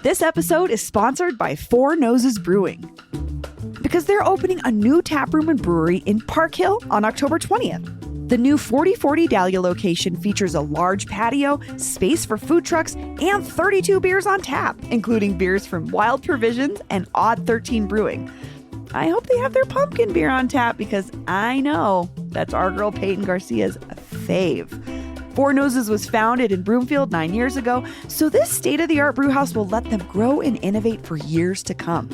This episode is sponsored by Four Noses Brewing because they're opening a new taproom and brewery in Park Hill on October 20th. The new 4040 Dahlia location features a large patio, space for food trucks, and 32 beers on tap, including beers from Wild Provisions and Odd 13 Brewing. I hope they have their pumpkin beer on tap because I know that's our girl Peyton Garcia's fave. Four Noses was founded in Broomfield 9 years ago, so this state-of-the-art brewhouse will let them grow and innovate for years to come.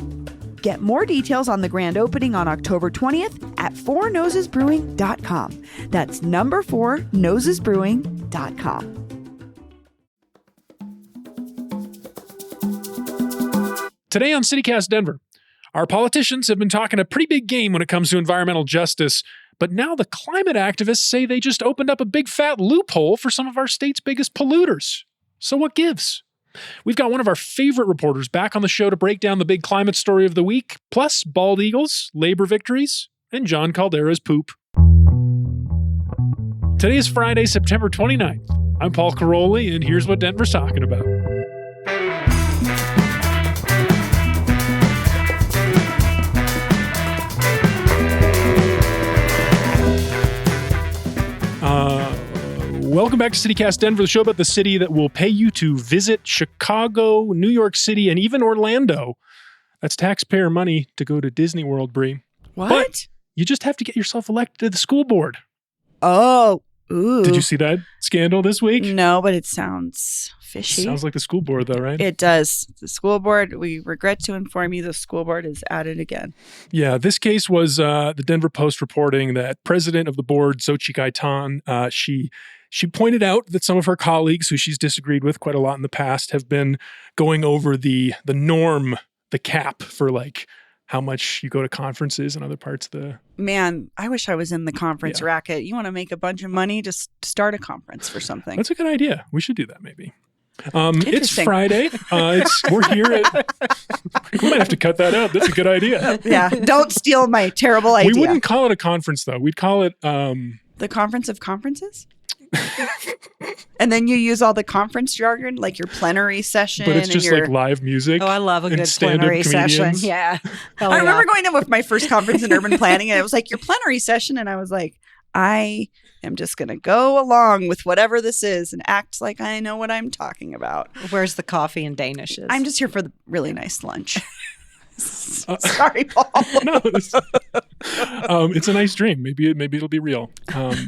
Get more details on the grand opening on October 20th at fournosesbrewing.com. That's number 4nosesbrewing.com. Today on CityCast Denver, our politicians have been talking a pretty big game when it comes to environmental justice, but now the climate activists say they just opened up a big fat loophole for some of our state's biggest polluters. So what gives? We've got one of our favorite reporters back on the show to break down the big climate story of the week, plus bald eagles, labor victories, and John Caldara's poop. Today is Friday, September 29th. I'm Paul Caroli, and here's what Denver's talking about. Welcome back to CityCast Denver, the show about the city that will pay you to visit Chicago, New York City, and even Orlando. That's taxpayer money to go to Disney World, Bree. What? But you just have to get yourself elected to the school board. Oh, ooh. Did you see that scandal this week? No, but it sounds fishy. Sounds like the school board, though, right? It does. The school board, we regret to inform you, the school board is at it again. Yeah, this case was the Denver Post reporting that president of the board, Xochitl Gaitan, she pointed out that some of her colleagues, who she's disagreed with quite a lot in the past, have been going over the norm, the cap for like how much you go to conferences and other parts of the... Man, I wish I was in the conference racket. You want to make a bunch of money? Just start a conference for something. That's a good idea. We should do that maybe. It's Friday. We're here. We might have to cut that out. That's a good idea. Yeah. Don't steal my terrible idea. We wouldn't call it a conference, though. We'd call it... The conference of conferences? And then you use all the conference jargon, like your plenary session. But it's just like live music. Oh, I love a good plenary session. Yeah. I remember going to my first conference in urban planning, and it was like your plenary session. And I was like, I am just going to go along with whatever this is and act like I know what I'm talking about. Where's the coffee and Danishes? I'm just here for the really nice lunch. Sorry, Paul. No, it's a nice dream. Maybe it'll be real.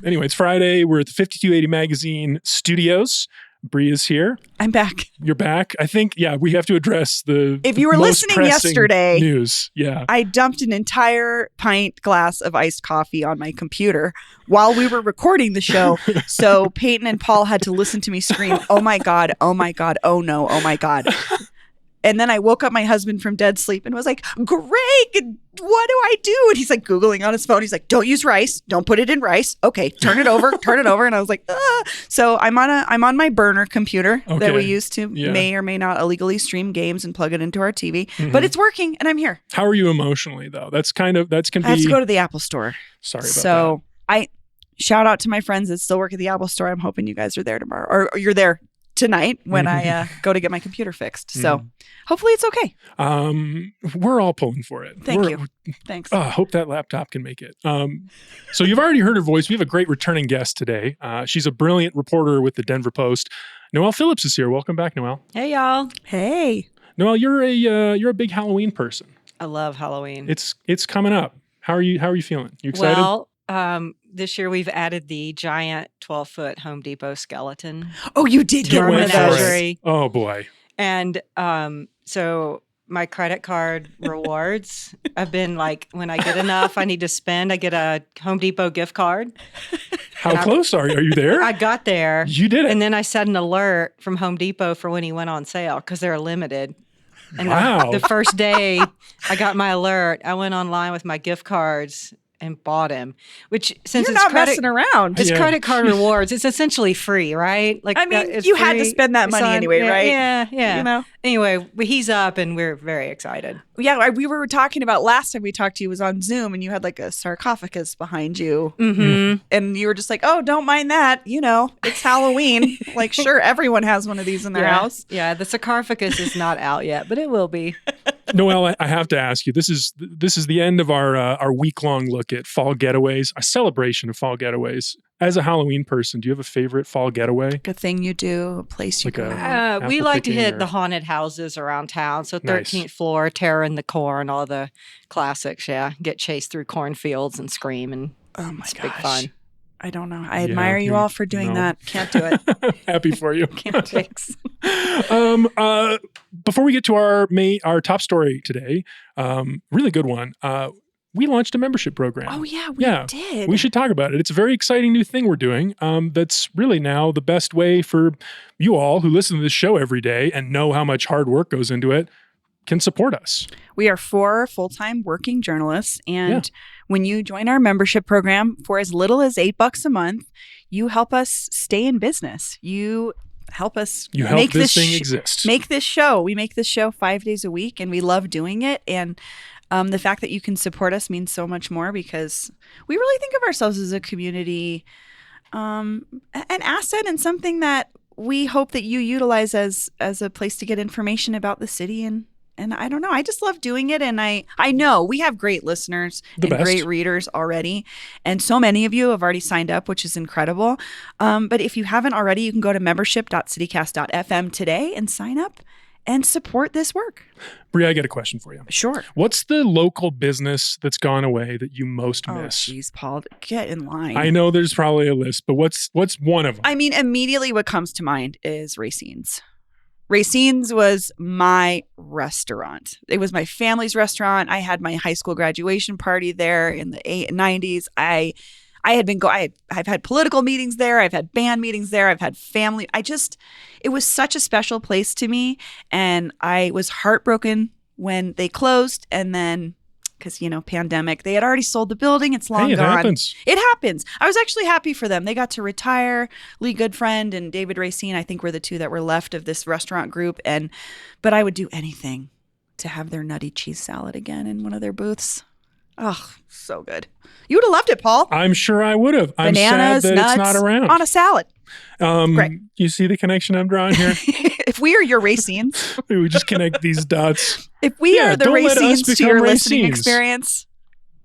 Anyway, it's Friday. We're at the 5280 Magazine studios. Bree is here. I'm back. You're back. I think, we have to address the If you were most listening yesterday, news. Yeah. I dumped an entire pint glass of iced coffee on my computer while we were recording the show. So Peyton and Paul had to listen to me scream, "Oh my God, oh my God, oh no, oh my God." And then I woke up my husband from dead sleep and was like, "Greg, what do I do?" And he's like Googling on his phone. He's like, "Don't use rice. Don't put it in rice. Okay, turn it over, turn it over." And I was like, ah. So I'm on my burner computer that we use to may or may not illegally stream games and plug it into our TV. Mm-hmm. But it's working and I'm here. How are you emotionally though? I have to go to the Apple store. Sorry about that. So I shout out to my friends that still work at the Apple store. I'm hoping you guys are there tomorrow or you're there tonight when I go to get my computer fixed. So hopefully it's okay. We're all pulling for it. Thank you. Thanks. Hope that laptop can make it. So you've already heard her voice. We have a great returning guest today. She's a brilliant reporter with the Denver Post. Noelle Phillips is here. Welcome back, Noelle. Hey, y'all. Hey. Noelle, you're a big Halloween person. I love Halloween. It's coming up. How are you feeling? You excited? Well, this year we've added the giant 12-foot Home Depot skeleton. Oh, you did get one of those. Oh boy. And so my credit card rewards, I've been like, when I get enough I need to spend, I get a Home Depot gift card. How close are you? Are you there? I got there. You did it. And then I set an alert from Home Depot for when he went on sale because they're limited. And wow. the first day I got my alert, I went online with my gift cards and bought him, which since You're it's not messing around. it's Yeah. credit card rewards, it's essentially free, right? Like I mean, it's you had to free. spend that It's money on- anyway, yeah, right? Yeah. You know? Anyway, he's up and we're very excited. Yeah, we were talking about last time we talked to you was on Zoom, and you had like a sarcophagus behind you. Mm-hmm. And you were just like, oh, don't mind that. You know, it's Halloween. Like, sure, everyone has one of these in their house. Yeah, the sarcophagus is not out yet, but it will be. Noelle, I have to ask you. This is the end of our week-long look at fall getaways, a celebration of fall getaways. As a Halloween person, do you have a favorite fall getaway? A thing you do, a place you Like go. We apple like to picking hit or- the haunted houses around town. So Nice. 13th floor, Terror in the Corn, all the classics. Yeah, get chased through cornfields and scream, and Oh my it's gosh. big fun. I don't know. I Yeah, admire you you're- all for doing no. that. Can't do it. Happy for you. Can't do it. Before we get to our top story today, really good one. We launched a membership program. Oh, yeah, we Yeah, did. We should talk about it. It's a very exciting new thing we're doing. That's really now the best way for you all who listen to this show every day and know how much hard work goes into it can support us. We are 4 full-time working journalists, and when you join our membership program for as little as $8 a month, you help us stay in business. You help us You help make this thing exist. Make this show. We make this show 5 days a week, and we love doing it. And the fact that you can support us means so much more because we really think of ourselves as a community, an asset, and something that we hope that you utilize as a place to get information about the city. And I don't know, I just love doing it. And I know we have great listeners The and best. great readers already. And so many of you have already signed up, which is incredible. But if you haven't already, you can go to membership.citycast.fm today and sign up and support this work. Bria, I got a question for you. Sure. What's the local business that's gone away that you most Oh, miss? geez, Paul, get in line. I know there's probably a list, but what's one of them? I mean, immediately what comes to mind is Racine's. Racine's was my restaurant. It was my family's restaurant. I had my high school graduation party there in the 90s. I've had political meetings there. I've had band meetings there. I've had family. It was such a special place to me. And I was heartbroken when they closed. And then, because, pandemic, they had already sold the building. It's long Hey, it gone. happens. It happens. I was actually happy for them. They got to retire. Lee Goodfriend and David Racine, I think, were the 2 that were left of this restaurant group. But I would do anything to have their nutty cheese salad again in one of their booths. Oh, so good. You would have loved it, Paul. I'm sure I would have. I'm Bananas, sad that nuts, it's not around. on a salad. Great. You see the connection I'm drawing here? If we are your Racines, We just connect these dots. if we Yeah, are the don't let us Racines to become your listening Racines. experience,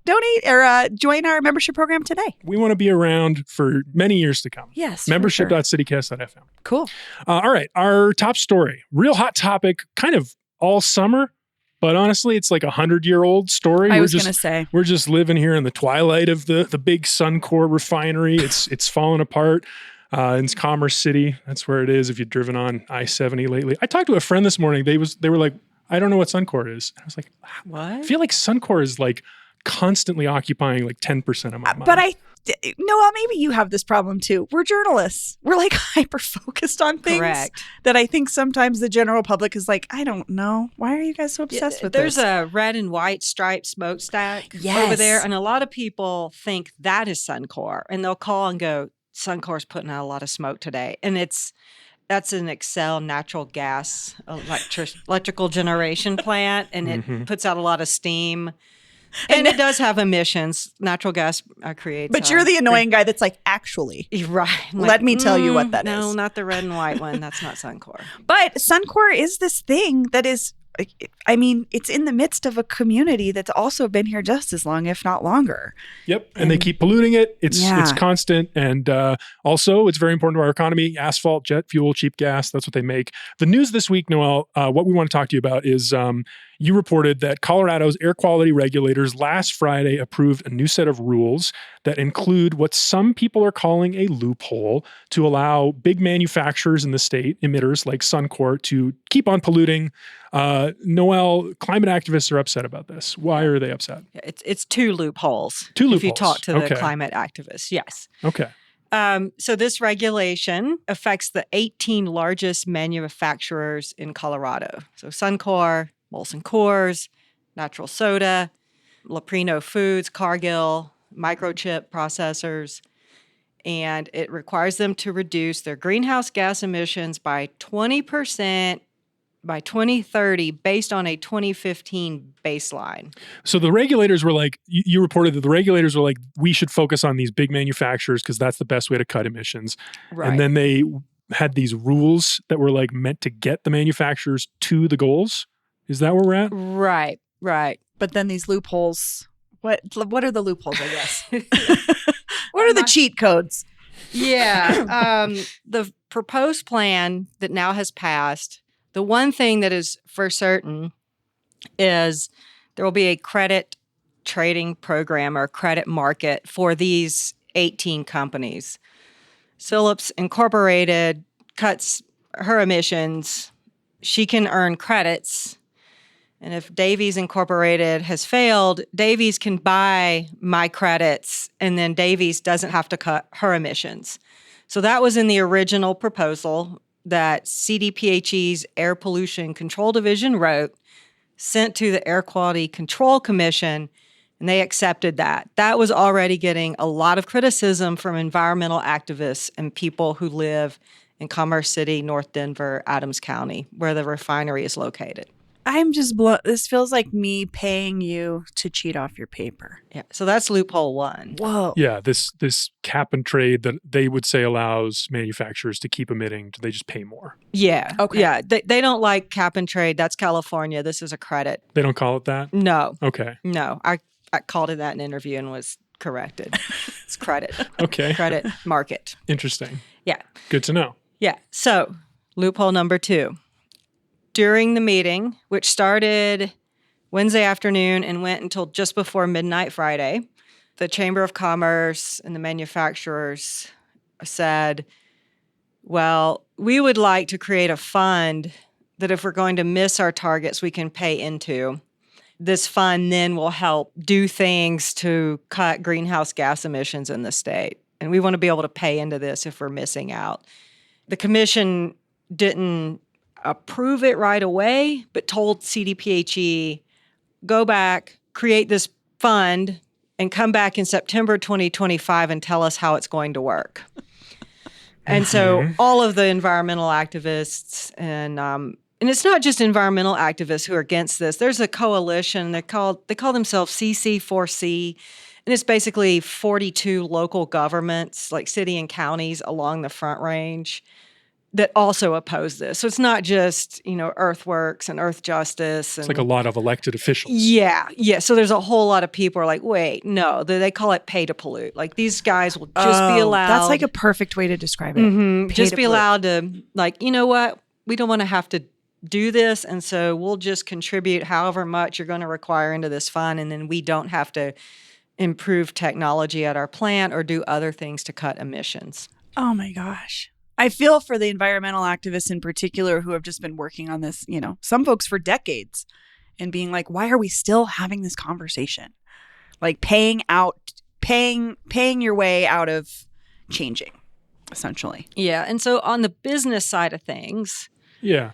donate or join our membership program today. We want to be around for many years to come. Yes. for sure. Membership.citycast.fm. Cool. All right. Our top story, real hot topic, kind of all summer, but honestly, it's like 100-year-old story. I was going to say. We're just living here in the twilight of the big Suncor refinery. It's falling apart. In Commerce City, that's where it is. If you've driven on I-70 lately, I talked to a friend this morning. They were like, I don't know what Suncor is. I was like, What? I feel like Suncor is like constantly occupying like 10% of my mind. But Noelle, maybe you have this problem too. We're journalists. We're like hyper focused on things Correct. that I think sometimes the general public is like, I don't know. Why are you guys so obsessed with There's this? a red and white striped smokestack over Yes. there, and a lot of people think that is Suncor, and they'll call and go, "Suncor's putting out a lot of smoke today," and that's an Excel natural gas electrical generation plant, and it puts out a lot of steam. And it does have emissions. Natural gas creates. But you're the annoying guy that's like, actually. You're right. I'm Let me tell you what that no, is. not the red and white one. That's not Suncor. But Suncor is this thing that is, I mean, it's in the midst of a community that's also been here just as long, if not longer. Yep. And they keep polluting it. It's Yeah. constant. And also, it's very important to our economy. Asphalt, jet fuel, cheap gas. That's what they make. The news this week, Noelle, what we want to talk to you about is you reported that Colorado's air quality regulators last Friday approved a new set of rules that include what some people are calling a loophole to allow big manufacturers in the state, emitters like Suncor, to keep on polluting. Noelle, climate activists are upset about this. Why are they upset? It's 2 loopholes. Two If you loopholes. talk to the Okay. climate activists, yes. Okay. So this regulation affects the 18 largest manufacturers in Colorado. So Suncor, Molson Coors, Natural Soda, Leprino Foods, Cargill, microchip processors, and it requires them to reduce their greenhouse gas emissions by 20% by 2030 based on a 2015 baseline. So the regulators were like, you reported that the regulators were like, we should focus on these big manufacturers because that's the best way to cut emissions. Right. And then they had these rules that were like meant to get the manufacturers to the goals. Is that where we're at? Right, right. But then these loopholes, what are the loopholes, I guess? What are the cheat codes? Yeah. The proposed plan that now has passed, the one thing that is for certain is there will be a credit trading program or credit market for these 18 companies. Phillips Incorporated cuts her emissions. She can earn credits. And if Davies Incorporated has failed, Davies can buy my credits, and then Davies doesn't have to cut her emissions. So that was in the original proposal that CDPHE's Air Pollution Control Division wrote, sent to the Air Quality Control Commission, and they accepted that. That was already getting a lot of criticism from environmental activists and people who live in Commerce City, North Denver, Adams County, where the refinery is located. I'm just this feels like me paying you to cheat off your paper. Yeah, so that's loophole one. Whoa. Yeah, this cap and trade that they would say allows manufacturers to keep emitting. Do they just pay more? Yeah. Okay. Yeah, they don't like cap and trade. That's California. This is a credit. They don't call it that? No. Okay. No. I called it that in an interview and was corrected. It's credit. Okay. Credit market. Interesting. Yeah. Good to know. Yeah. So, loophole number 2. During the meeting, which started Wednesday afternoon and went until just before midnight Friday, the Chamber of Commerce and the manufacturers said, well, we would like to create a fund that if we're going to miss our targets, we can pay into. This fund then will help do things to cut greenhouse gas emissions in the state. And we want to be able to pay into this if we're missing out. The commission didn't approve it right away, but told CDPHE, go back, create this fund, and come back in September 2025 and tell us how it's going to work. And so all of the environmental activists and it's not just environmental activists who are against this. There's a coalition. They call themselves CC4C, and it's basically 42 local governments, like city and counties along the Front Range, that also oppose this. So it's not just, Earthworks and Earth Justice. It's like a lot of elected officials. Yeah. So there's a whole lot of people who are like, wait, no, they call it pay to pollute. Like these guys will just be allowed. That's like a perfect way to describe it. Mm-hmm, just be allowed to, like, you know what? We don't want to have to do this. And so we'll just contribute however much you're going to require into this fund. And then we don't have to improve technology at our plant or do other things to cut emissions. Oh my gosh. I feel for the environmental activists in particular who have just been working on this, some folks for decades and being like, why are we still having this conversation? Like paying your way out of changing, essentially. Yeah. And so on the business side of things, yeah,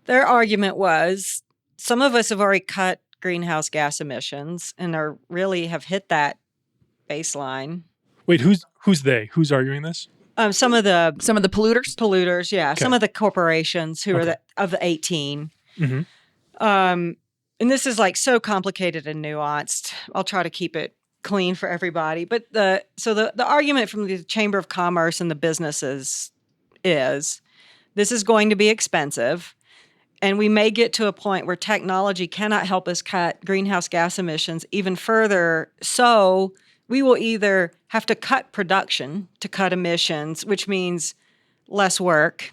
their argument was some of us have already cut greenhouse gas emissions and really have hit that baseline. Wait, who's they? Who's arguing this? Some of the polluters, yeah. Okay. Some of the corporations who are of the 18. Mm-hmm. And this is like so complicated and nuanced. I'll try to keep it clean for everybody. But the argument from the Chamber of Commerce and the businesses is this is going to be expensive. And we may get to a point where technology cannot help us cut greenhouse gas emissions even further. So we will either have to cut production to cut emissions, which means less work,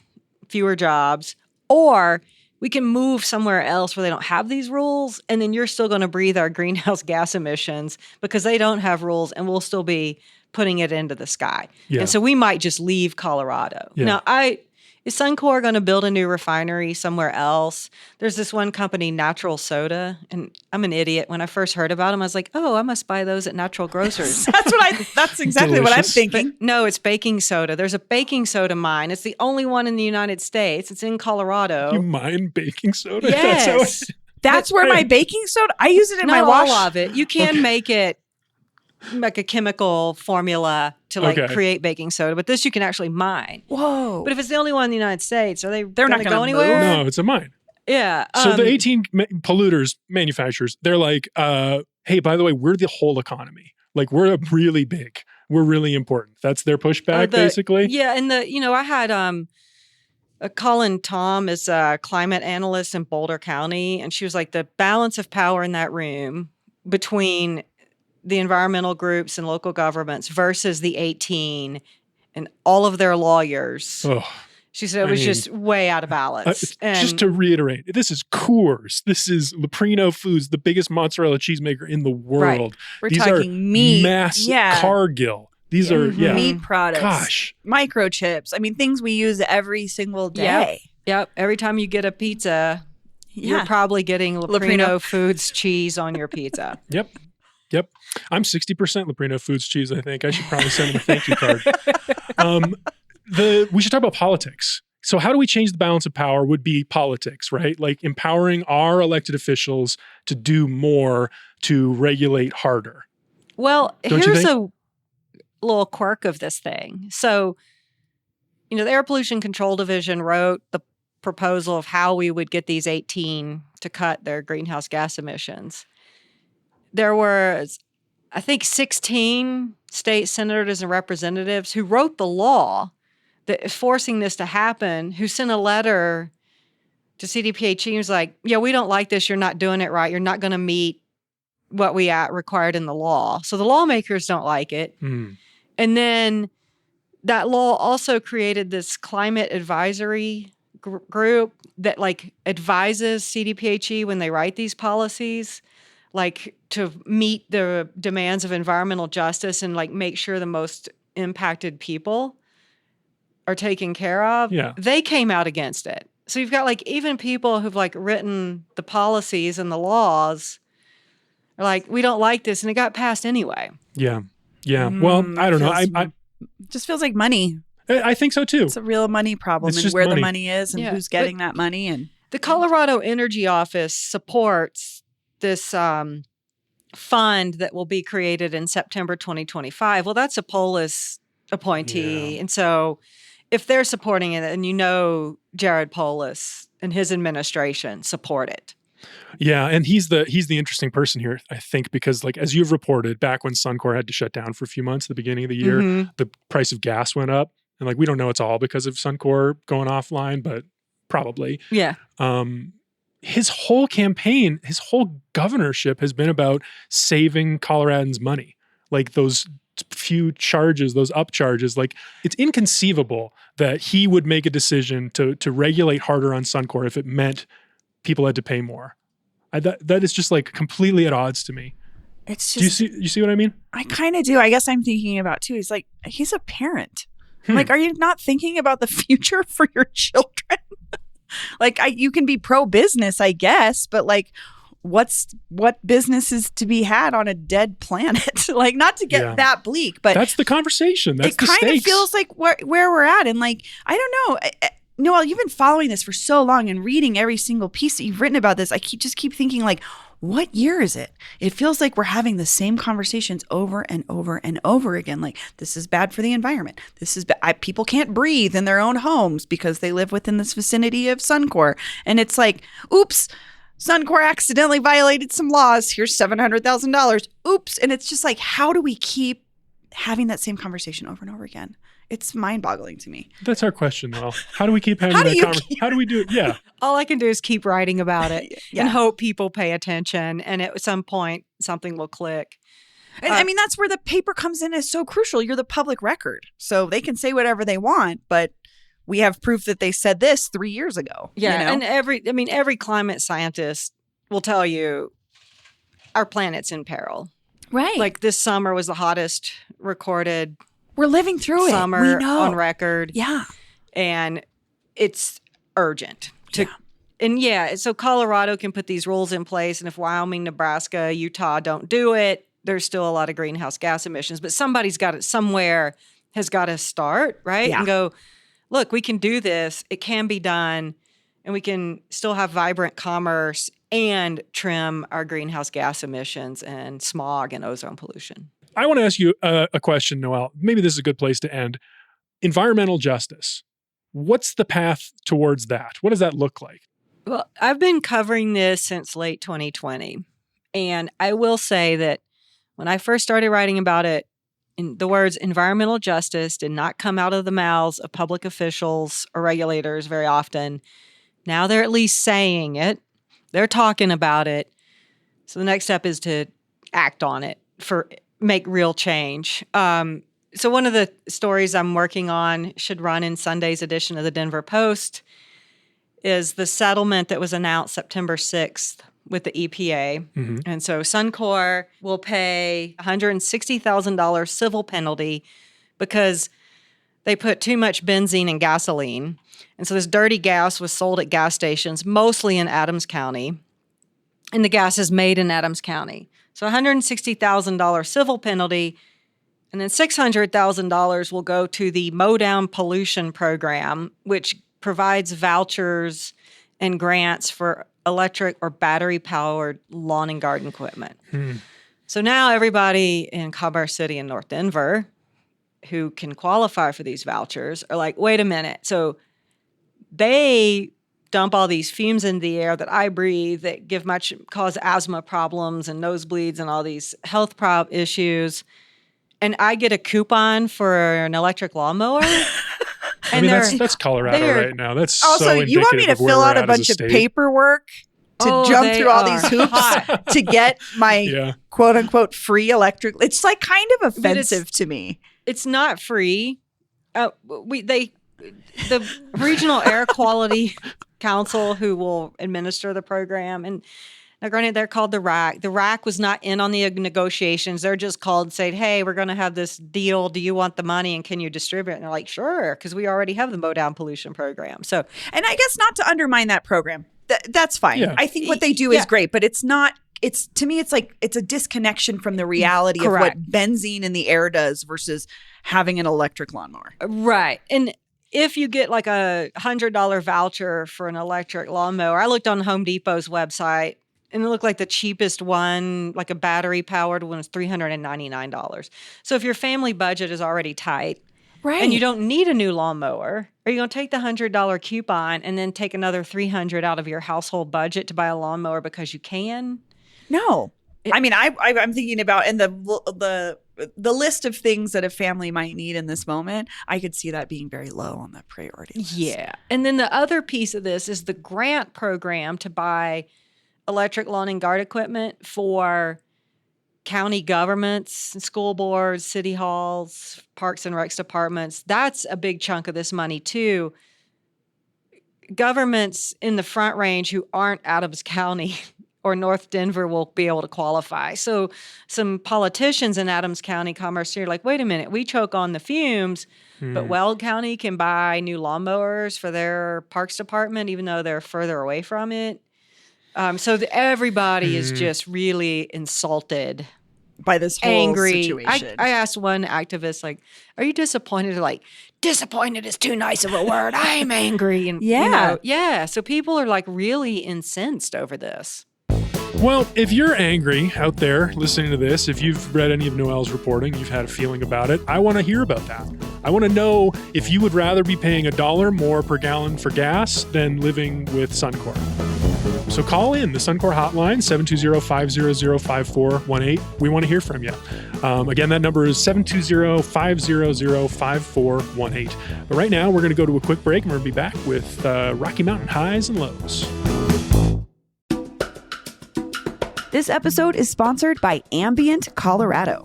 fewer jobs, or we can move somewhere else where they don't have these rules, and then you're still going to breathe our greenhouse gas emissions because they don't have rules, and we'll still be putting it into the sky. Yeah. And so we might just leave Colorado. Yeah. Now, is Suncor going to build a new refinery somewhere else? There's this one company, Natural Soda, and I'm an idiot. When I first heard about them, I was like, oh, I must buy those at Natural Grocers. That's exactly what I'm Delicious. thinking. But no, it's baking soda. There's a baking soda mine. It's the only one in the United States. It's in Colorado. You mine baking soda? Yes. That's where my baking soda, I use it in Not my wash. all of it. You can make it like a chemical formula to Okay. create baking soda, but this you can actually mine. Whoa. But if it's the only one in the United States, are they're not going to gonna go move. anywhere? No, it's a mine. Yeah. So the 18 polluters, manufacturers, they're like, hey, by the way, we're the whole economy. Like, we're really big. We're really important. That's their pushback, basically. Yeah. And I had Colin Tom is a climate analyst in Boulder County, and she was like, the balance of power in that room between the environmental groups and local governments versus the 18 and all of their lawyers. Oh, She said it was just way out of balance. just to reiterate, this is Coors. This is Leprino Foods, the biggest mozzarella cheesemaker in the world. We're These talking are meat. mass Yeah. Cargill. These are, meat products. Gosh. Microchips. I mean, things we use every single day. Yep. Every time you get a pizza, you're probably getting Leprino Foods cheese on your pizza. Yep. I'm 60% Leprino Foods cheese, I think. I should probably send them a thank you card. We should talk about politics. So how do we change the balance of power would be politics, right? Like empowering our elected officials to do more to regulate harder. Well, Don't you here's think? a little quirk of this thing. So, the Air Pollution Control Division wrote the proposal of how we would get these 18 to cut their greenhouse gas emissions. There was, I think, 16 state senators and representatives who wrote the law that is forcing this to happen, who sent a letter to CDPHE and was like, yeah, we don't like this. You're not doing it right. You're not going to meet what we required in the law. So the lawmakers don't like it. And then that law also created this climate advisory group that advises CDPHE when they write these policies, to meet the demands of environmental justice and make sure the most impacted people are taken care of. Yeah. They came out against it. So you've got even people who've written the policies and the laws are we don't like this, and it got passed anyway. Yeah. Well, I don't know. I just feels like money. I think so too. It's a real money problem, It's and just where money. the money is, and who's getting that money. And the Colorado Energy Office supports this fund that will be created in September 2025. Well, that's a Polis appointee. Yeah. And so if they're supporting it, and Jared Polis and his administration support it. Yeah, and he's the interesting person here, I think, because as you've reported, back when Suncor had to shut down for a few months at the beginning of the year, the price of gas went up. And we don't know it's all because of Suncor going offline, but probably. Yeah. His whole campaign, his whole governorship has been about saving Coloradans money. Those few charges, those upcharges, it's inconceivable that he would make a decision to regulate harder on Suncor if it meant people had to pay more. That is just completely at odds to me. it's just. You see what I mean? I kind of do. I guess I'm thinking about too. He's a parent. Are you not thinking about the future for your children? You can be pro-business, I guess, but what business is to be had on a dead planet? Not to get that bleak, but that's the conversation. That's it kind of feels like where we're at. And I don't know. Noel, you've been following this for so long and reading every single piece that you've written about this. I just keep thinking what year is it? It feels like we're having the same conversations over and over and over again. This is bad for the environment. This is bad. People can't breathe in their own homes because they live within this vicinity of Suncor. And it's oops, Suncor accidentally violated some laws. Here's $700,000. Oops. And it's just how do we keep having that same conversation over and over again? It's mind-boggling to me. That's our question, though. How do we keep having that conversation? How do we do it? Yeah. All I can do is keep writing about it and hope people pay attention. And at some point, something will click. And that's where the paper comes in as so crucial. You're the public record. So they can say whatever they want, but we have proof that they said this 3 years ago. Yeah. And every climate scientist will tell you our planet's in peril. Right. This summer was the hottest recorded we're living through summer it. We know. On record. Yeah. And it's urgent. So Colorado can put these rules in place. And if Wyoming, Nebraska, Utah don't do it, there's still a lot of greenhouse gas emissions. But somebody's got it somewhere has got to start, right? Yeah. And go, look, we can do this. It can be done. And we can still have vibrant commerce and trim our greenhouse gas emissions and smog and ozone pollution. I want to ask you a question, Noelle. Maybe this is a good place to end. Environmental justice. What's the path towards that? What does that look like? Well, I've been covering this since late 2020. And I will say that when I first started writing about it, the words environmental justice did not come out of the mouths of public officials or regulators very often. Now they're at least saying it. They're talking about it. So the next step is to act on it, make real change. So one of the stories I'm working on should run in Sunday's edition of the Denver Post is the settlement that was announced September 6th with the EPA. Mm-hmm. And so Suncor will pay $160,000 civil penalty because they put too much benzene in gasoline. And so this dirty gas was sold at gas stations, mostly in Adams County. And the gas is made in Adams County. So $160,000 civil penalty, and then $600,000 will go to the Mow Down Pollution Program, which provides vouchers and grants for electric or battery-powered lawn and garden equipment. So now everybody in Caldara City and North Denver who can qualify for these vouchers are like, wait a minute. So they dump all these fumes in the air that I breathe that cause asthma problems and nosebleeds and all these health issues. And I get a coupon for an electric lawnmower. I mean, that's Colorado right now. That's also, so you want me to fill out a bunch of paperwork to jump through all these hoops to get my quote unquote free electric? It's like kind of offensive to me. It's not free. The Regional Air Quality Council, who will administer the program, and now granted, they're called the RAC. The RAC was not in on the negotiations. They're just called and said, hey, we're going to have this deal. Do you want the money and can you distribute it? And they're like, sure, because we already have the Mow Down Pollution Program. So, and I guess not to undermine that program. That's fine. Yeah. I think what they do is great, but it's not. To me, it's like it's a disconnection from the reality of what benzene in the air does versus having an electric lawnmower. Right. And if you get like a $100 voucher for an electric lawnmower, I looked on Home Depot's website and it looked like the cheapest one, like a battery powered one, was $399. So if your family budget is already tight, and you don't need a new lawnmower, are you going to take the $100 coupon and then take another $300 out of your household budget to buy a lawnmower because you can? No. I mean, I'm thinking about in the list of things that a family might need in this moment, I could see that being very low on the priority list. Yeah. And then the other piece of this is the grant program to buy electric lawn and garden equipment for county governments, school boards, city halls, parks and recs departments. That's a big chunk of this money too. Governments in the Front Range who aren't Adams County or North Denver will be able to qualify. So some politicians in Adams County, Commerce City are like, wait a minute, we choke on the fumes, but Weld County can buy new lawnmowers for their parks department, even though they're further away from it. So everybody is just really insulted by this whole situation. I asked one activist, like, are you disappointed? Like, disappointed is too nice of a word. I'm angry. And so people are like really incensed over this. Well, if you're angry out there listening to this, if you've read any of Noelle's reporting, you've had a feeling about it, I want to hear about that. I want to know if you would rather be paying $1 more per gallon for gas than living with Suncor. So call in the Suncor hotline, 720-500-5418. We want to hear from you. Again, that number is 720-500-5418. But right now, we're going to go to a quick break, and we're going to be back with Rocky Mountain highs and lows. This episode is sponsored by Ambient Colorado.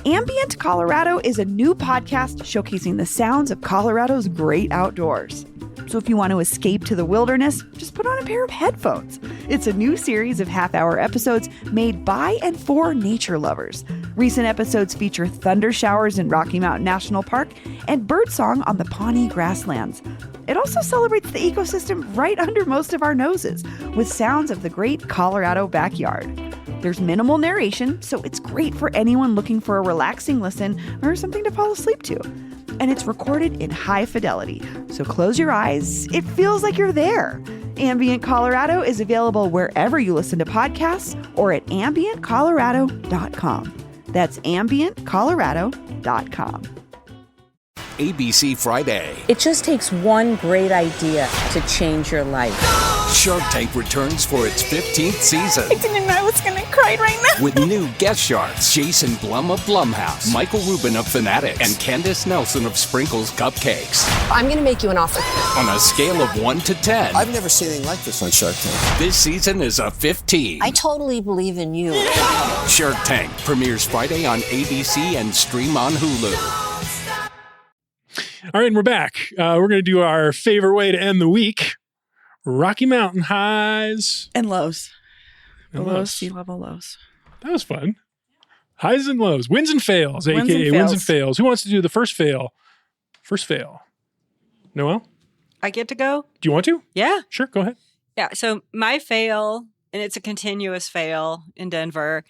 Ambient Colorado is a new podcast showcasing the sounds of Colorado's great outdoors. So if you want to escape to the wilderness, just put on a pair of headphones. It's a new series of half-hour episodes made by and for nature lovers. Recent episodes feature thunder showers in Rocky Mountain National Park and birdsong on the Pawnee grasslands. It also celebrates the ecosystem right under most of our noses with sounds of the great Colorado backyard. There's minimal narration, so it's great for anyone looking for a relaxing listen or something to fall asleep to. And it's recorded in high fidelity, so close your eyes. It feels like you're there. Ambient Colorado is available wherever you listen to podcasts or at ambientcolorado.com. That's ambientcolorado.com. ABC Friday. It just takes one great idea to change your life. Shark Tank returns for its 15th season. I didn't know I was going to cry right now. With new guest sharks, Jason Blum of Blumhouse, Michael Rubin of Fanatics, and Candace Nelson of Sprinkles Cupcakes. I'm going to make you an offer. On a scale of 1 to 10. I've never seen anything like this on Shark Tank. This season is a 15. I totally believe in you. Shark Tank premieres Friday on ABC and stream on Hulu. All right, and we're back. We're going to do our favorite way to end the week. Rocky Mountain highs. And lows. And Below lows. sea level lows. That was fun. Highs and lows. Wins and fails, Wins a.k.a. and wins and fails. fails. Who wants to do the first fail? First fail. Noelle? I get to go? Do you want to? Yeah. Sure, go ahead. Yeah. So my fail, and it's a continuous fail in Denver.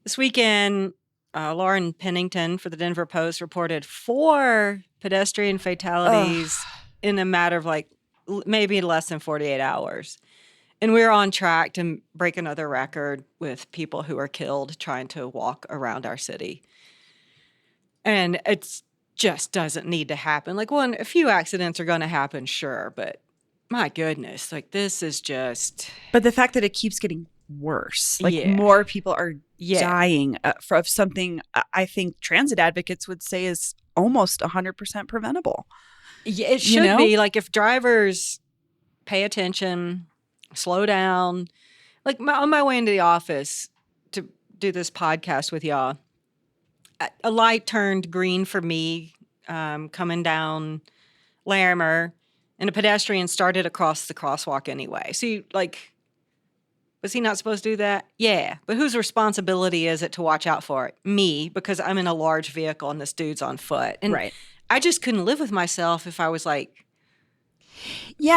This weekend, Lauren Pennington for the Denver Post reported 4 pedestrian fatalities in a matter of maybe less than 48 hours. And we're on track to break another record with people who are killed trying to walk around our city. And it just doesn't need to happen. A few accidents are going to happen, sure, but my goodness, this is just... But the fact that it keeps getting worse, Yeah. more people are Yeah. dying of something I think transit advocates would say is almost 100% preventable. Yeah, it should know? be. If drivers pay attention, slow down. On my way into the office to do this podcast with y'all, a light turned green for me coming down Larimer, and a pedestrian started across the crosswalk anyway. So, was he not supposed to do that? Yeah. But whose responsibility is it to watch out for it? Me, because I'm in a large vehicle and this dude's on foot. And Right. I just couldn't live with myself if I was Yeah,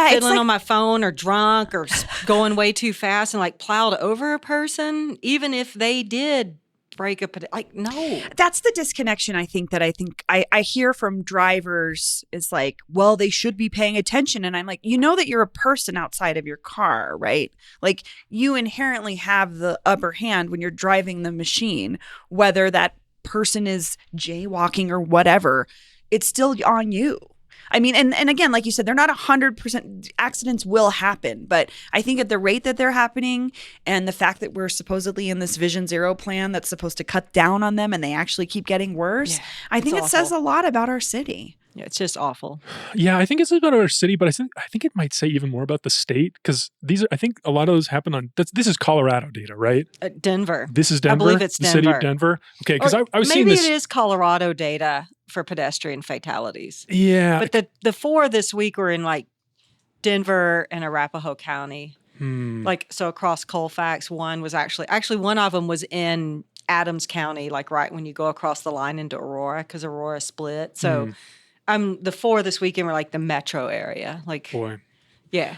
it's fiddling on my phone or drunk or going way too fast and plowed over a person, even if they did break no. that's the disconnection I think I hear from drivers is well, they should be paying attention. And I'm that you're a person outside of your car, right? You inherently have the upper hand when you're driving the machine, whether that person is jaywalking or whatever, it's still on you. I mean, and again, like you said, they're not 100%. Accidents will happen, but I think at the rate that they're happening and the fact that we're supposedly in this Vision Zero plan that's supposed to cut down on them and they actually keep getting worse, Yeah, I think it it's says a awful. lot about our city. Yeah, it's just awful. Yeah, I think it's about our city, but I think it might say even more about the state because I think a lot of those happen on, this is Colorado data, right? Denver. This is Denver? I believe it's the city of Denver. Denver? Okay, because Or I was seeing maybe this. it is Colorado data for pedestrian fatalities. Yeah. But the 4 this week were in Denver and Arapahoe County. So across Colfax, one was actually one of them was in Adams County, right when you go across the line into Aurora, because Aurora split. So the 4 this weekend were the metro area. Boy. Yeah.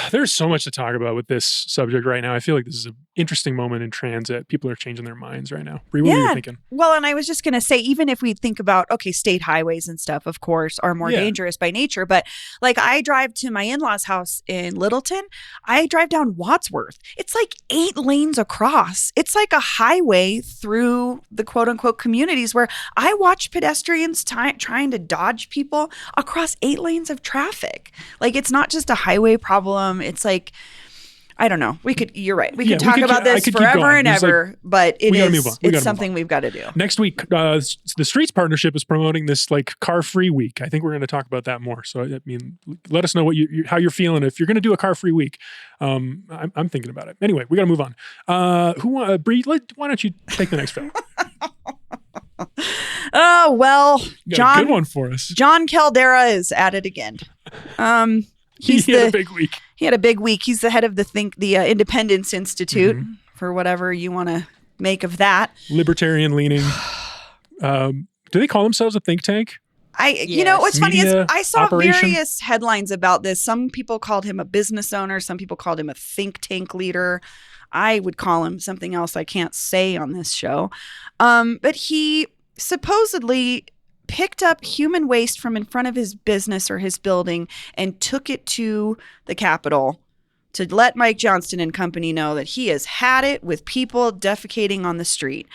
There's so much to talk about with this subject right now. I feel like this is an interesting moment in transit. People are changing their minds right now. Bree, what were you thinking? Well, and I was just going to say, even if we think about, state highways and stuff, of course, are more dangerous by nature. But I drive to my in-laws' house in Littleton. I drive down Wadsworth. It's 8 lanes across. It's a highway through the quote unquote communities where I watch pedestrians trying to dodge people across 8 lanes of traffic. It's not just a highway problem. It's I don't know. You're right. We could talk about this forever and ever, but it's something we've got to do. Next week, the Streets Partnership is promoting this car-free week. I think we're going to talk about that more. So, I mean, let us know how you're feeling if you're going to do a car-free week. I'm thinking about it. Anyway, we got to move on. Bree, why don't you take the next film? Oh, well, You got a good one for us. John Caldara is at it again. He had a big week. He had a big week. He's the head of the Independence Institute, for whatever you want to make of that. Libertarian leaning. Do they call themselves a think tank? What's funny is Media I saw operation? various headlines about this. Some people called him a business owner. Some people called him a think tank leader. I would call him something else I can't say on this show. But he supposedly picked up human waste from in front of his business or his building and took it to the Capitol to let Mike Johnston and company know that he has had it with people defecating on the street.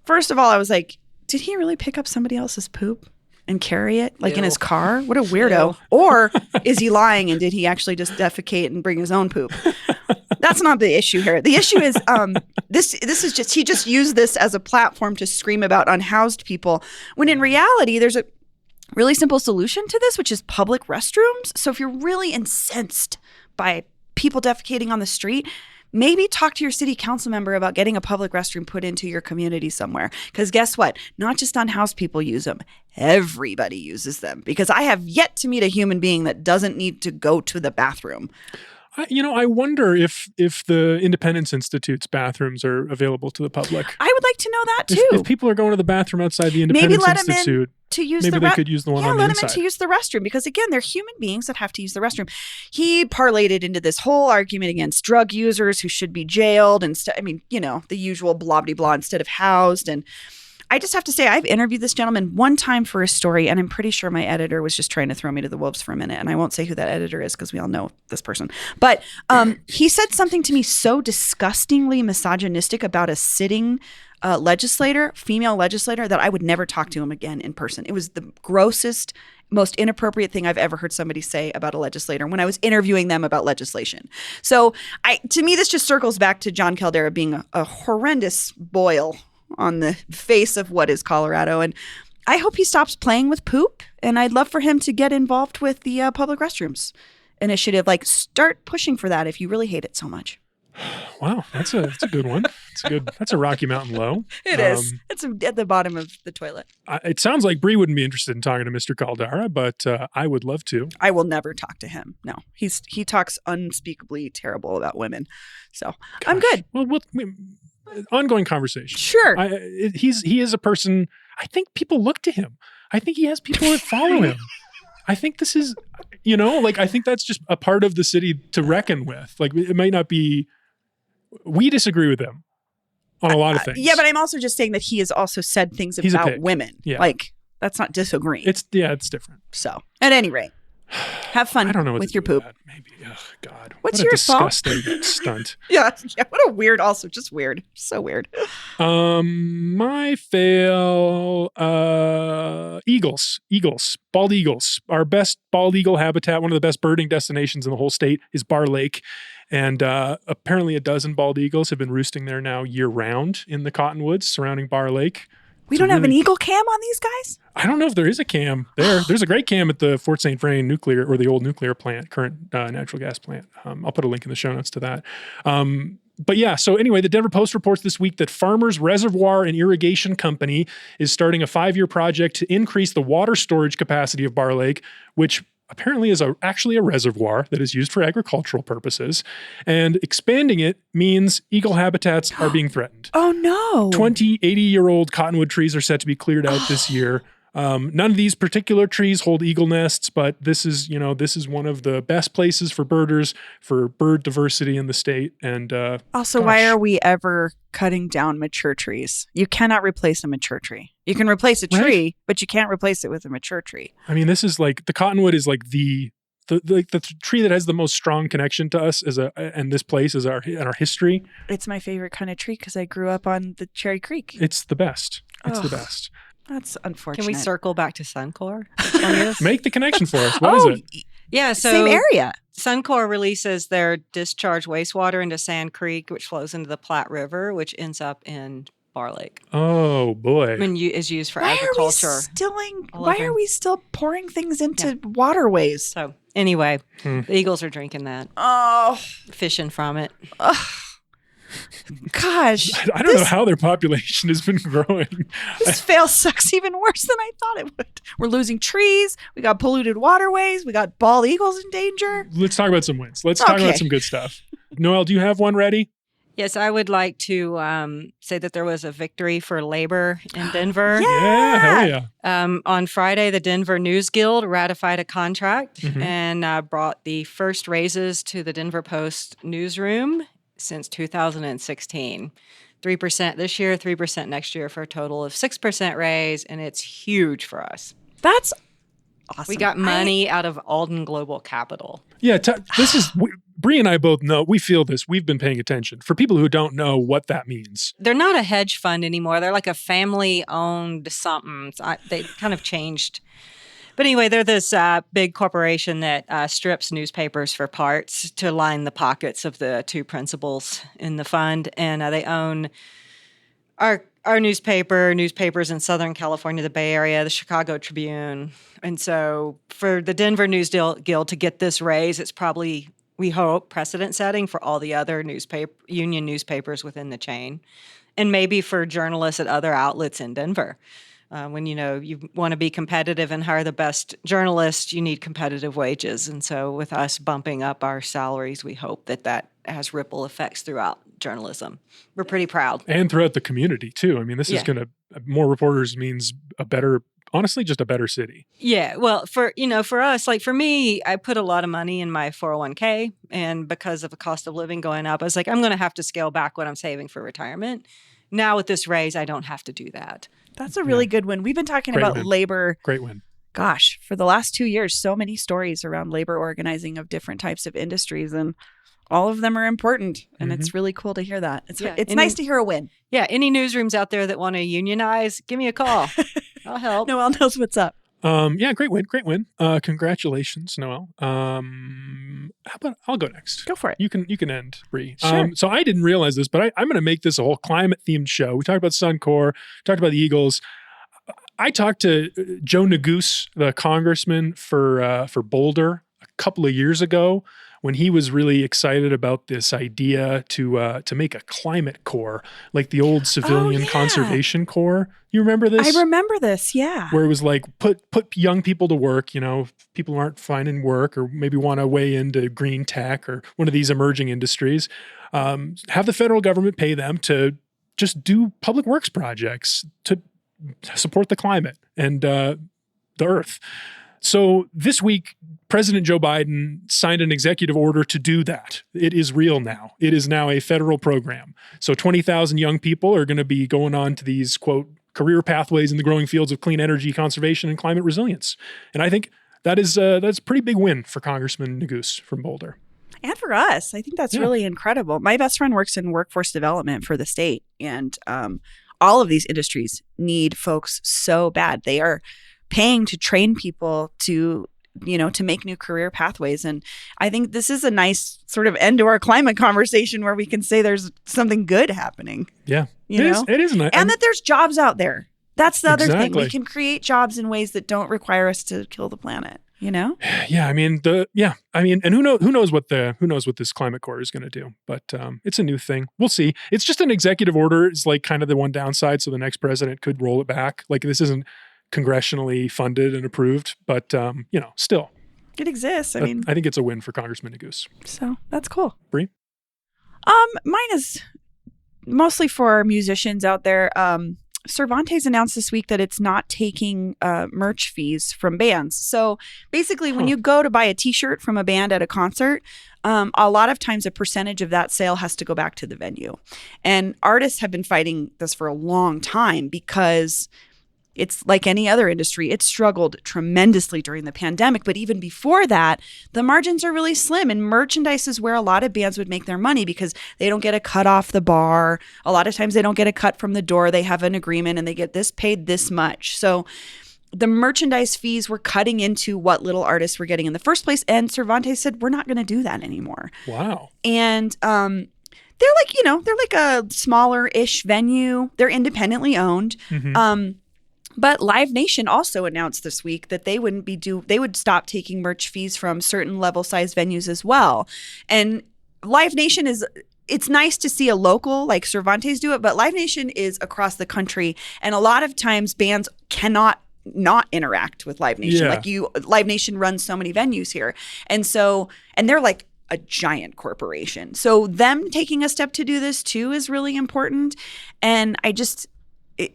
First of all, I was like, did he really pick up somebody else's poop and carry it like in his car? What a weirdo. Or is he lying and did he actually just defecate and bring his own poop? That's not the issue here. The issue is this is just, he just used this as a platform to scream about unhoused people, when in reality, there's a really simple solution to this, which is public restrooms. So if you're really incensed by people defecating on the street, maybe talk to your city council member about getting a public restroom put into your community somewhere. Because guess what? Not just unhoused people use them. Everybody uses them. Because I have yet to meet a human being that doesn't need to go to the bathroom. I wonder if the Independence Institute's bathrooms are available to the public. I would like to know that too. If people are going to the bathroom outside the Independence Institute, to use maybe they could use the one on the inside. Let them in to use the restroom, because again, they're human beings that have to use the restroom. He parlayed it into this whole argument against drug users who should be jailed instead. I mean, the usual blah blah blah instead of housed. And I just have to say, I've interviewed this gentleman one time for a story, and I'm pretty sure my editor was just trying to throw me to the wolves for a minute. And I won't say who that editor is because we all know this person. But he said something to me so disgustingly misogynistic about a sitting female legislator, that I would never talk to him again in person. It was the grossest, most inappropriate thing I've ever heard somebody say about a legislator when I was interviewing them about legislation. So to me, this just circles back to John Caldara being a horrendous boil on the face of what is Colorado. And I hope he stops playing with poop. And I'd love for him to get involved with the public restrooms initiative. Like, start pushing for that if you really hate it so much. Wow, that's a good one. That's a Rocky Mountain low. It is. It's at the bottom of the toilet. It sounds like Bree wouldn't be interested in talking to Mr. Caldara, but I would love to. I will never talk to him. No, he talks unspeakably terrible about women. So gosh. I'm good. Well, ongoing conversation. Sure. He is a person. I think people look to him. I think he has people that follow him. I think this is, I think that's just a part of the city to reckon with. Like, it might not be. We disagree with him on a lot of things. Yeah, but I'm also just saying that he has also said things about women. Yeah. Like, that's not disagreeing. It's different. So, at any rate, have fun I don't know with your poop. Maybe. Oh, God. What's what a your disgusting stunt. Yeah. What a weird, also just weird. So weird. My fail, eagles, bald eagles. Our best bald eagle habitat, one of the best birding destinations in the whole state, is Bar Lake. And apparently a dozen bald eagles have been roosting there now year round in the cottonwoods surrounding Bar Lake. We don't have an eagle cam on these guys? I don't know if there is a cam there. There's a great cam at the Fort St. Vrain nuclear, or the old nuclear plant, current natural gas plant. I'll put a link in the show notes to that. But yeah, so anyway, the Denver Post reports this week that Farmers Reservoir and Irrigation Company is starting a 5-year project to increase the water storage capacity of Bar Lake, which apparently is actually a reservoir that is used for agricultural purposes. And expanding it means eagle habitats are being threatened. Oh, no. 20 80-year-old cottonwood trees are set to be cleared out this year. None of these particular trees hold eagle nests, but this is one of the best places for birders, for bird diversity in the state. And also, why are we ever cutting down mature trees? You cannot replace a mature tree. You can replace a tree, right, but you can't replace it with a mature tree. I mean, this is like the cottonwood is like the tree that has the most strong connection to us and this place is our history. It's my favorite kind of tree because I grew up on the Cherry Creek. It's the best. It's the best. That's unfortunate. Can we circle back to Suncor? Make the connection for us. What is it? Yeah, so same area. Suncor releases their discharge wastewater into Sand Creek, which flows into the Platte River, which ends up in Bar Lake. Oh boy! I mean, is used for agriculture. Why are we still pouring things into waterways? So anyway, the eagles are drinking that. Oh, fishing from it. Gosh, I don't know how their population has been growing. This fail sucks even worse than I thought it would. We're losing trees. We got polluted waterways. We got bald eagles in danger. Let's talk about some wins. Let's talk about some good stuff. Noelle, do you have one ready? Yes, I would like to say that there was a victory for labor in Denver. Yeah, hell yeah. On Friday, the Denver News Guild ratified a contract and brought the first raises to the Denver Post newsroom since 2016. 3% this year, 3% next year, for a total of 6% raise, and it's huge for us. That's awesome. We got money out of Alden Global Capital. Yeah, Bree and I both know, we feel this. We've been paying attention. For people who don't know what that means. They're not a hedge fund anymore. They're like a family-owned something. They kind of changed. But anyway, they're this big corporation that strips newspapers for parts to line the pockets of the two principals in the fund. And they own our newspapers in Southern California, the Bay Area, the Chicago Tribune. And so for the Denver News Guild to get this raise, it's probably, we hope, precedent setting for all the other union newspapers within the chain. And maybe for journalists at other outlets in Denver. When, you want to be competitive and hire the best journalists, you need competitive wages. And so with us bumping up our salaries, we hope that has ripple effects throughout journalism. We're pretty proud. And throughout the community, too. I mean, this is going to, more reporters means honestly, just a better city. Yeah. Well, for us, like for me, I put a lot of money in my 401k. And because of the cost of living going up, I was like, I'm going to have to scale back what I'm saving for retirement. Now with this raise, I don't have to do that. That's a really good win. We've been talking about labor. Great win. Gosh, for the last 2 years, so many stories around labor organizing of different types of industries, and all of them are important. And it's really cool to hear that. It's nice to hear a win. Yeah. Any newsrooms out there that want to unionize, give me a call. I'll help. Noelle knows what's up. Great win. Congratulations, Noelle. How about I'll go next? Go for it. You can end, Bree. Sure. So I didn't realize this, but I'm going to make this a whole climate-themed show. We talked about Suncor, talked about the Eagles. I talked to Joe Neguse, the congressman for Boulder, a couple of years ago, when he was really excited about this idea to make a climate corps, like the old civilian conservation corps. You remember this? I remember this, yeah. Where it was like, put young people to work, people who aren't finding work or maybe want to weigh into green tech or one of these emerging industries. Have the federal government pay them to just do public works projects to support the climate and the earth. So this week, President Joe Biden signed an executive order to do that. It is real now. It is now a federal program. So 20,000 young people are going to be going on to these, quote, career pathways in the growing fields of clean energy conservation and climate resilience. And I think that's a pretty big win for Congressman Neguse from Boulder. And for us, I think that's really incredible. My best friend works in workforce development for the state. And all of these industries need folks so bad. They are paying to train people to make new career pathways. And I think this is a nice sort of end to our climate conversation where we can say there's something good happening. Yeah. It is nice. And that there's jobs out there. That's the other thing. We can create jobs in ways that don't require us to kill the planet, Yeah. And who knows what this climate corps is going to do, but it's a new thing. We'll see. It's just an executive order. It's like kind of the one downside. So the next president could roll it back. Like this isn't congressionally funded and approved, but still. It exists. I think it's a win for Congressman Neguse. So that's cool. Bree? Mine is mostly for musicians out there. Cervantes announced this week that it's not taking merch fees from bands. So basically, when you go to buy a T-shirt from a band at a concert, a lot of times a percentage of that sale has to go back to the venue. And artists have been fighting this for a long time because it's like any other industry. It struggled tremendously during the pandemic. But even before that, the margins are really slim. And merchandise is where a lot of bands would make their money because they don't get a cut off the bar. A lot of times they don't get a cut from the door. They have an agreement and they get paid this much. So the merchandise fees were cutting into what little artists were getting in the first place. And Cervantes said, we're not going to do that anymore. Wow. And they're like a smaller-ish venue. They're independently owned. Mm-hmm. But Live Nation also announced this week that they would stop taking merch fees from certain level-sized venues as well. And Live Nation it's nice to see a local like Cervantes do it, but Live Nation is across the country, and a lot of times bands cannot not interact with Live Nation. Live Nation runs so many venues here, and they're like a giant corporation. So them taking a step to do this too is really important. And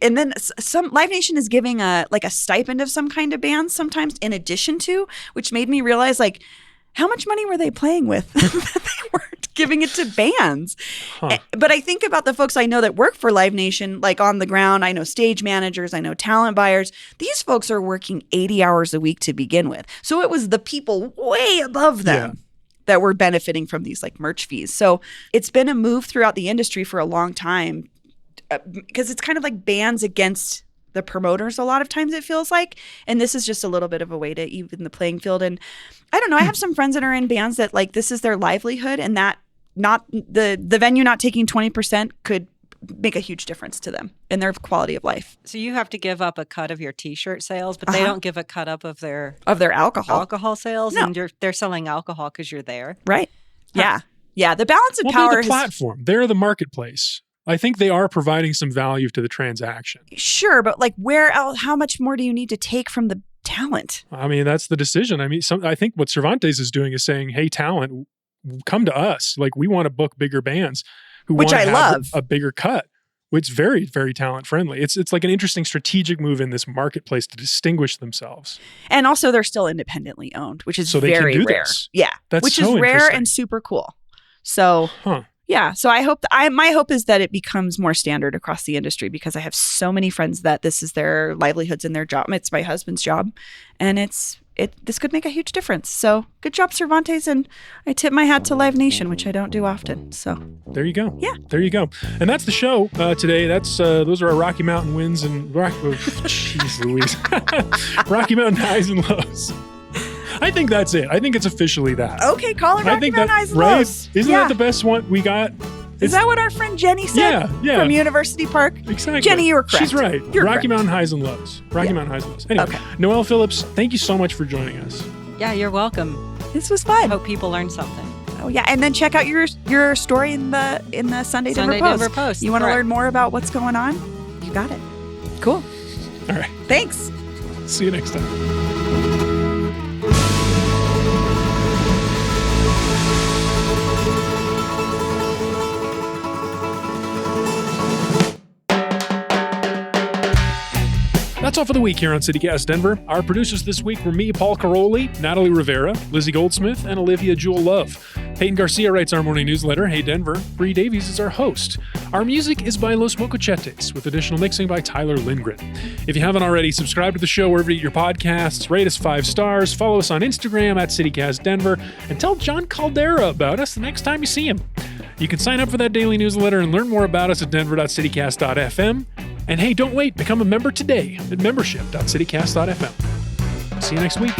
then some Live Nation is giving a stipend of some kind of bands sometimes in addition to, which made me realize how much money were they playing with that they weren't giving it to bands. Huh. But I think about the folks I know that work for Live Nation, like on the ground. I know stage managers, I know talent buyers. These folks are working 80 hours a week to begin with. So it was the people way above them. that we're benefiting from these like merch fees. So it's been a move throughout the industry for a long time because it's kind of like bans against the promoters a lot of times, it feels like. And this is just a little bit of a way to even the playing field. And I don't know, I have some friends that are in bands that like this is their livelihood, and that not the venue not taking 20% could make a huge difference to them in their quality of life. So you have to give up a cut of your T-shirt sales, but they don't give a cut up of their alcohol sales, No. and they're selling alcohol because you're there. Right. Yeah. Yeah. The balance of power they're the platform. They're the marketplace. I think they are providing some value to the transaction. Sure, but like where else, how much more do you need to take from the talent? I mean, that's the decision. I mean, I think what Cervantes is doing is saying, hey, talent, come to us. Like, we want to book bigger bands who Which want to I have love. a bigger cut. It's very, very talent friendly. It's like an interesting strategic move in this marketplace to distinguish themselves. And also they're still independently owned, which is So they very can do rare. this. Yeah. That's which so is rare interesting. and super cool. So yeah. So I hope my hope is that it becomes more standard across the industry, because I have so many friends that this is their livelihoods and their job. It's my husband's job, and this could make a huge difference. So good job, Cervantes, and I tip my hat to Live Nation, which I don't do often. So there you go. Yeah. There you go. And that's the show today. That's those are our Rocky Mountain wins and jeez Louise. Rocky Mountain highs and lows. I think that's it. I think it's officially that. Okay, call it Rocky Mountain highs and right? lows. Isn't that the best one we got? Is that what our friend Jenny said? Yeah. From University Park? Exactly. Jenny, you were correct. She's right. You're Rocky correct. Mountain highs and lows. Rocky Mountain highs and lows. Anyway, Okay. Noelle Phillips, thank you so much for joining us. Yeah, you're welcome. This was fun. Hope people learn something. Oh yeah, and then check out your story in the Sunday Denver Post. You want to Correct. learn more about what's going on? You got it. Cool. All right. Thanks. See you next time. That's all for the week here on CityCast Denver. Our producers this week were me, Paul Caroli, Natalie Rivera, Lizzie Goldsmith, and Olivia Jewel Love. Peyton Garcia writes our morning newsletter, Hey Denver. Bree Davies is our host. Our music is by Los Mocochetes, with additional mixing by Tyler Lindgren. If you haven't already, subscribe to the show wherever you get your podcasts, rate us 5 stars, follow us on Instagram at CityCast Denver, and tell John Caldara about us the next time you see him. You can sign up for that daily newsletter and learn more about us at denver.citycast.fm. And hey, don't wait, become a member today at membership.citycast.fm. See you next week.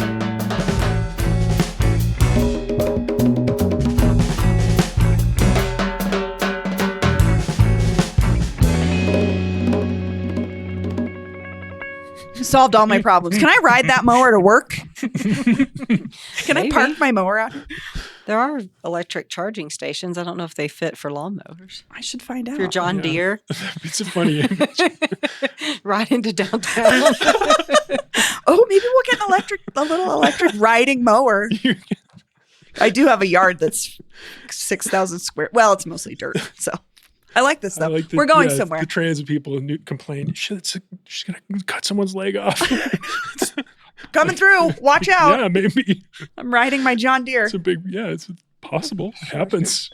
Solved all my problems. Can I ride that mower to work? Can I park my mower out? There are electric charging stations. I don't know if they fit for lawnmowers. I should find out. If you're John Deere, It's a funny image. right into downtown. Oh, maybe we'll get a little electric riding mower. I do have a yard that's 6,000 square. Well, it's mostly dirt. So I like this stuff. We're going somewhere. The transit people complain, she's going to cut someone's leg off. Coming through. Watch out. Yeah, maybe. I'm riding my John Deere. It's possible. It happens.